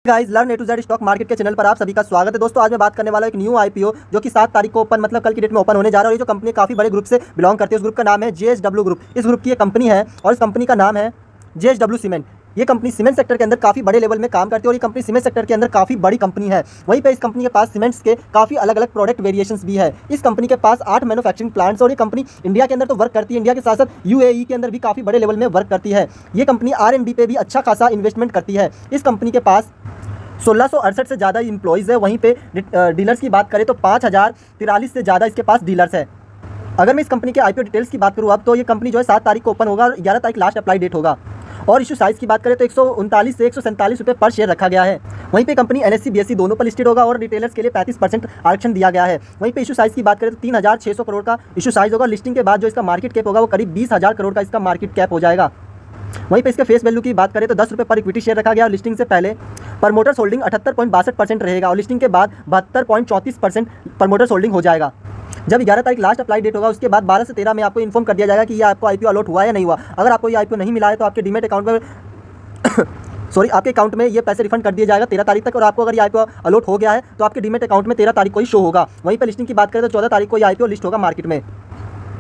Guys learn A to Z stock market के channel पर आप सभी का स्वागत है। दोस्तों आज मैं बात करने वाला हूं एक न्यू आईपीओ जो कि 7 तारीख को ओपन मतलब कल की डेट में ओपन होने जा रहा है। और ये जो कंपनी काफी बड़े ग्रुप से बिलोंग करती है, उस ग्रुप का नाम है जेएसडब्ल्यू ग्रुप। इस ग्रुप की एक कंपनी है और इस कंपनी का नाम है जेएसडब्ल्यू सीमेंट। ये कंपनी सीमेंट सेक्टर के अंदर काफी बड़े लेवल में काम करती है और ये कंपनी सीमेंट सेक्टर के अंदर काफी बड़ी कंपनी है। वहीं पे इस कंपनी के पास सीमेंट्स के काफी अलग अलग प्रोडक्ट वेरिएशंस भी है। इस कंपनी के पास 8 मैन्युफैक्चरिंग प्लांट्स और ये कंपनी इंडिया के अंदर तो वर्क करती है, इंडिया के साथ साथ यूएई के अंदर भी काफी बड़े लेवल में वर्क करती है। ये कंपनी R&D पे भी अच्छा खासा इन्वेस्टमेंट करती है। इस कंपनी के पास 1668 से ज़्यादा इम्प्लॉइज़ है। वहीं पे डीलर्स की बात करें तो 5043 से ज़्यादा इसके पास डीलर्स है। अगर मैं इस कंपनी के आईपीओ डिटेल्स की बात करूँ अब तो ये कंपनी जो है 7 तारीख को ओपन होगा और 11 तारीख लास्ट अप्लाई डेट होगा। और इशू साइज़ की बात करें तो 139 से 147 रुपये पर शेयर रखा गया है। वहीं पे कंपनी NSE BSE दोनों पर लिस्टेड होगा और रिटेलर्स के लिए 35% आरक्षण दिया गया है। वहीं पे इशू साइज़ की बात करें तो 3600 करोड़ का इशू साइज़ होगा। लिस्टिंग के बाद जो इसका मार्केट कैप होगा वो करीब 20,000 करोड़ का इसका मार्केट कैप हो जाएगा। वहीं पे इसके फेस वैल्यू की बात करें तो 10 रुपये पर इक्विटी शेयर रखा गया और लिस्टिंग से पहले प्रमोटर्स होल्डिंग 78.62% रहेगा और लिस्टिंग के बाद 72.34% प्रमोटर्स होल्डिंग हो जाएगा। जब 11 तारीख लास्ट अप्लाई डेट होगा उसके बाद 12 से 13 में आपको इन्फॉर्म कर दिया जाएगा कि ये आपको आईपीओ अलॉट हुआ या नहीं हुआ। अगर आपको ये आईपीओ नहीं मिला है तो आपके डीमेट अकाउंट में आपके अकाउंट में ये पैसे रिफंड कर दिए जाएगा 13 तारीख तक। और आपको अगर ये आईपीओ अलॉट हो गया है तो आपके डीमेट अकाउंट में 13 तारीख को ही शो होगा। वहीं पर लिस्टिंग की बात करें तो 14 तारीख को ये आईपीओ लिस्ट होगा मार्केट में।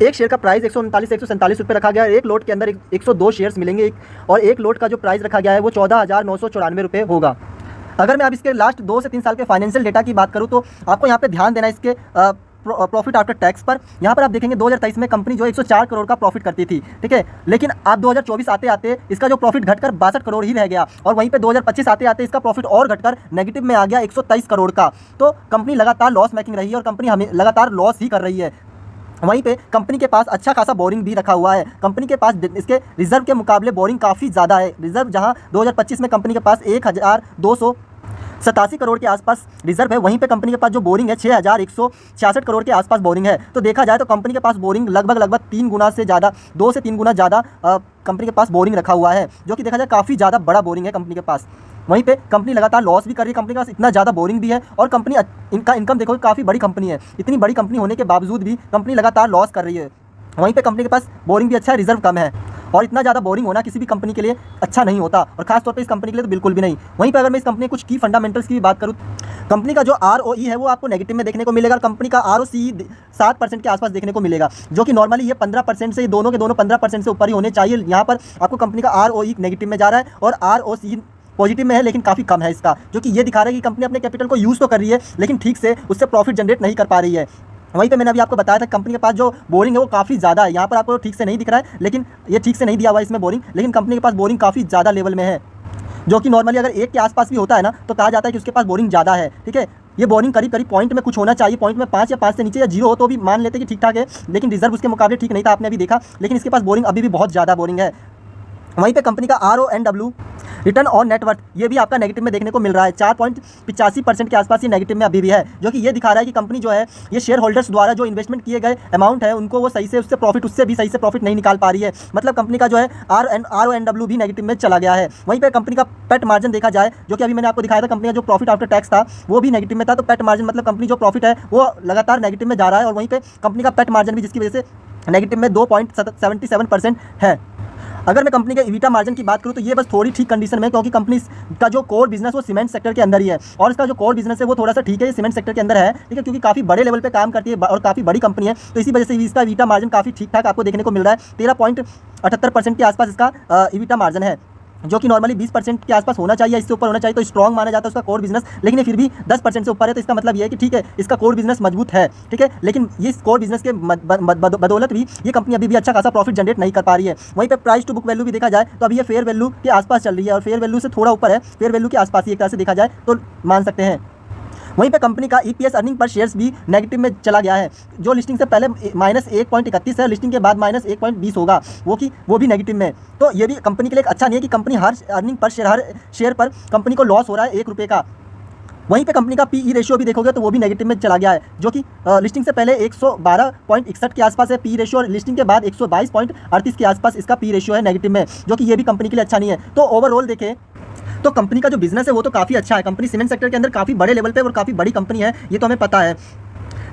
एक शेयर का प्राइस 139 से 147 रुपये रखा गया है। एक लोट के अंदर 102 शेयर्स मिलेंगे और एक लोट का जो प्राइस रखा गया है वो 14,994 रुपये होगा। अगर मैं अब इसके लास्ट 2 से 3 साल के फाइनेंशियल डेटा की बात करूँ तो आपको यहाँ पे ध्यान देना है इसके प्रॉफिट आफ्टर टैक्स पर। यहाँ पर आप देखेंगे 2023 में कंपनी जो 104 करोड़ का प्रॉफिट करती थी, ठीक है, लेकिन अब 2024 आते आते इसका जो प्रॉफिट घटकर 62 करोड़ ही रह गया और वहीं पे 2025 आते आते इसका प्रॉफिट और घटकर नेगेटिव में आ गया 123 करोड़ का। तो कंपनी लगातार लॉस मेकिंग रही है और कंपनी हमें लगातार लॉस ही कर रही है। वहीं पे कंपनी के पास अच्छा खासा बोरिंग भी रखा हुआ है। कंपनी के पास इसके रिजर्व के मुकाबले बोरिंग काफ़ी ज़्यादा है। रिजर्व जहां 2025 में कंपनी के पास 1287 करोड़ के आसपास रिजर्व है, वहीं पे कंपनी के पास जो बोरिंग है 6166 करोड़ के आसपास बोरिंग है। तो देखा जाए तो कंपनी के पास बोरिंग लगभग 3 गुना से ज़्यादा, 2 से 3 गुना ज़्यादा कंपनी के पास बोरिंग रखा हुआ है, जो कि देखा जाए काफ़ी ज़्यादा बड़ा बोरिंग है कंपनी के पास। वहीं पे कंपनी लगातार लॉस भी कर रही है, कंपनी के पास इतना ज़्यादा बोरिंग भी है और कंपनी इनका इनकम देखो काफ़ी बड़ी कंपनी है। इतनी बड़ी कंपनी होने के बावजूद भी कंपनी लगातार लॉस कर रही है। वहीं पे कंपनी के पास बोरिंग भी अच्छा है, रिजर्व कम है और इतना ज़्यादा बोरिंग होना किसी भी कंपनी के लिए अच्छा नहीं होता और खासतौर पे इस कंपनी के लिए तो बिल्कुल भी नहीं। वहीं पे अगर मैं इस कंपनी के कुछ की फंडामेंटल्स की भी बात करूँ, कंपनी का जो ROE है वो आपको नेगेटिव में देखने को मिलेगा और कंपनी का ROCE 7% के आसपास देखने को मिलेगा, जो कि नॉर्मली ये 15% से, दोनों के दोनों 15% से ऊपर ही होने चाहिए। यहाँ पर आपको कंपनी का ROE नेगेटिव में जा रहा है और ROCE पॉजिटिव में है लेकिन काफ़ी कम है इसका, जो कि ये दिखा रहा है कि कंपनी अपने कैपिटल को यूज़ तो कर रही है लेकिन ठीक से उससे प्रॉफिट जनरेट नहीं कर पा रही है। वहीं पे मैंने अभी आपको बताया था कंपनी के पास जो बोरिंग है वो काफ़ी ज़्यादा है। यहाँ पर आपको ठीक से नहीं दिख रहा है लेकिन ये ठीक से नहीं दिया हुआ है इसमें बोरिंग, लेकिन कंपनी के पास बोरिंग काफ़ी ज़्यादा लेवल में है, जो कि नॉर्मली अगर 1 के आसपास भी होता है ना तो कहा जाता है कि उसके पास बोरिंग ज़्यादा है, ठीक है। ये बोरिंग करीब पॉइंट में कुछ होना चाहिए, पॉइंट में 5 या 5 से नीचे या 0 हो तो भी मान लेते कि ठीक ठाक है, लेकिन रिजर्व उसके मुकाबले ठीक नहीं था, आपने अभी देखा, लेकिन इसके पास बोरिंग अभी भी बहुत ज़्यादा बोरिंग है। वहीं पे कंपनी का RONW रिटर्न ऑन नेटवर्थ ये भी आपका नेगेटिव में देखने को मिल रहा है, 4.85% के आसपास ये नेगेटिव में अभी भी है, जो कि ये दिखा रहा है कि कंपनी जो है ये शेयर होल्डर्स द्वारा जो इन्वेस्टमेंट किए गए अमाउंट है उनको वो सही से उससे भी सही से प्रॉफिट नहीं निकाल पा रही है। मतलब कंपनी का जो है RONW भी नेगेटिव में चला गया है। वहीं पर कंपनी का पेट मार्जिन देखा जाए, जो कि अभी मैंने आपको दिखाया था, कंपनी का जो प्रॉफिट आफ्टर टैक्स था वो भी नेगेटिव में था। तो पेट मार्जिन मतलब कंपनी जो प्रॉफिट है वो लगातार नेगेटिव में जा रहा है और वहीं पर कंपनी का पेट मार्जिन भी जिसकी वजह से नेगेटिव में 2.77% है। अगर मैं कंपनी के EBITDA मार्जिन की बात करूँ तो ये बस थोड़ी ठीक कंडीशन में, क्योंकि कंपनी का जो कोर बिजनेस वो सीमेंट सेक्टर के अंदर ही है और इसका जो कोर बिजनेस है वो थोड़ा सा ठीक है, ये सीमेंट सेक्टर के अंदर है, ठीक है, क्योंकि काफ़ी बड़े लेवल पे काम करती है और काफ़ी बड़ी कंपनी है, तो इसी वजह से इसका EBITDA मार्जिन काफ़ी ठीक ठाक आपको देखने को मिल रहा है। 13.78% के आसपास इसका EBITDA मार्जिन है, जो कि नॉर्मली 20% के आसपास होना चाहिए, इससे ऊपर होना चाहिए तो स्ट्रॉन्ग माना जाता है उसका कोर बिजनेस, लेकिन ये फिर भी 10% से ऊपर है। तो इसका मतलब ये है कि ठीक है इसका कोर बिजनेस मजबूत है, ठीक है, लेकिन ये कोर बिजनेस के बदौलत भी ये कंपनी अभी भी अच्छा खासा प्रॉफिट जनरेट नहीं कर पा रही है। वहीं पे प्राइस टू बुक वैल्यू भी देखा जाए तो अभी ये फेयर वैल्यू के आसपास चल रही है और फेयर वैल्यू से थोड़ा ऊपर है, फेयर वैल्यू के आसपास ही एक तरह से देखा जाए तो मान सकते हैं। वहीं पे कंपनी का EPS अर्निंग पर शेयर्स भी नेगेटिव में चला गया है, जो लिस्टिंग से पहले -1.31 है, लिस्टिंग के बाद -1.20 होगा, वो भी नेगेटिव में। तो ये भी कंपनी के लिए अच्छा नहीं है कि कंपनी हर अर्निंग पर हर शेयर पर कंपनी को लॉस हो रहा है 1 रुपये का। वहीं पे कंपनी का PE रेशियो भी देखोगे तो वो भी नेगेटिव में चला गया है, जो कि लिस्टिंग से पहले 112.61 के आसपास है PE रेशियो और लिस्टिंग के बाद 122.38 के आसपास इसका PE रेशियो है नेगेटिव में, जो कि ये भी कंपनी के लिए अच्छा नहीं है। तो ओवरऑल देखें तो कंपनी का जो बिजनेस है वो तो काफ़ी अच्छा है, कंपनी सीमेंट सेक्टर के अंदर काफ़ी बड़े लेवल पे और काफ़ी बड़ी कंपनी है, ये तो हमें पता है।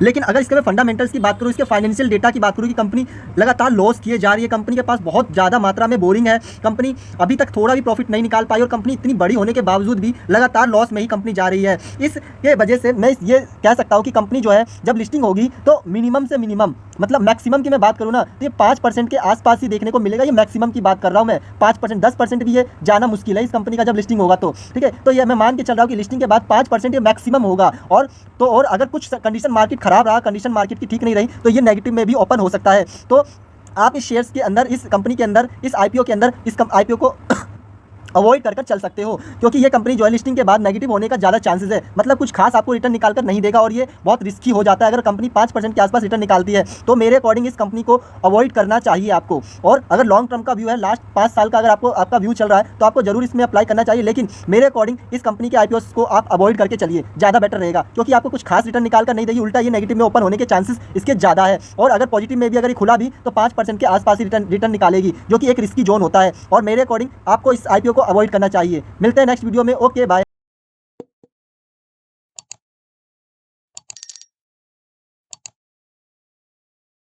लेकिन अगर इसके मैं फंडामेंटल्स की बात करूँ, इसके फाइनेंशियल डेटा की बात करूँ कि कंपनी लगातार लॉस किए जा रही है, कंपनी के पास बहुत ज़्यादा मात्रा में बोरिंग है, कंपनी अभी तक थोड़ा भी प्रॉफिट नहीं निकाल पाई और कंपनी इतनी बड़ी होने के बावजूद भी लगातार लॉस में ही कंपनी जा रही है। इसके वजह से मैं ये कह सकता हूँ कि कंपनी जो है जब लिस्टिंग होगी तो मिनिमम से मिनिमम, मतलब मैक्सिमम की मैं बात करूँ ना, तो ये 5% के आसपास ही देखने को मिलेगा। ये मैक्सिमम की बात कर रहा हूँ मैं, 5%, 10% भी ये जाना मुश्किल है इस कंपनी का जब लिस्टिंग होगा तो, ठीक है। तो ये मैं मान के चल रहा हूँ कि लिस्टिंग के बाद 5% ये मैक्सिमम होगा। और अगर कुछ कंडीशन मार्केट खराब रहा, कंडीशन मार्केट की ठीक नहीं रही, तो ये नेगेटिव में भी ओपन हो सकता है। तो आप इस शेयर्स के अंदर, इस कंपनी के अंदर, इस आईपीओ के अंदर इस आईपीओ को अवॉइड कर चल सकते हो, क्योंकि ये कंपनी जो है लिस्टिंग के बाद नेगेटिव होने का ज़्यादा चांसेस है, मतलब कुछ खास आपको रिटर्न निकाल कर नहीं देगा और ये बहुत रिस्की हो जाता है। अगर कंपनी 5% के आसपास रिटर्न निकालती है तो मेरे अकॉर्डिंग इस कंपनी को अवॉइड करना चाहिए आपको। और अगर लॉन्ग टर्म का व्यू है, लास्ट 5 साल का अगर आपका व्यू चल रहा है तो आपको जरूर इसमें अप्लाई करना चाहिए, लेकिन मेरे अकॉर्डिंग इस कंपनी के आईपीओ को आप अवॉइड करके चलिए, ज़्यादा बेटर रहेगा, क्योंकि आपको कुछ खास रिटर्न निकाल कर नहीं देगी, उल्टा ये नेगेटिव में ओपन होने के चांसेस इसके ज़्यादा है। और अगर पॉजिटिव में भी अगर ये खुला भी तो 5% के आसपास ही रिटर्न निकालेगी, जो कि एक रिस्की जोन होता है। और मेरे अकॉर्डिंग आपको इस आईपीओ को अवॉइड करना चाहिए। मिलते हैं नेक्स्ट वीडियो में। Okay bye.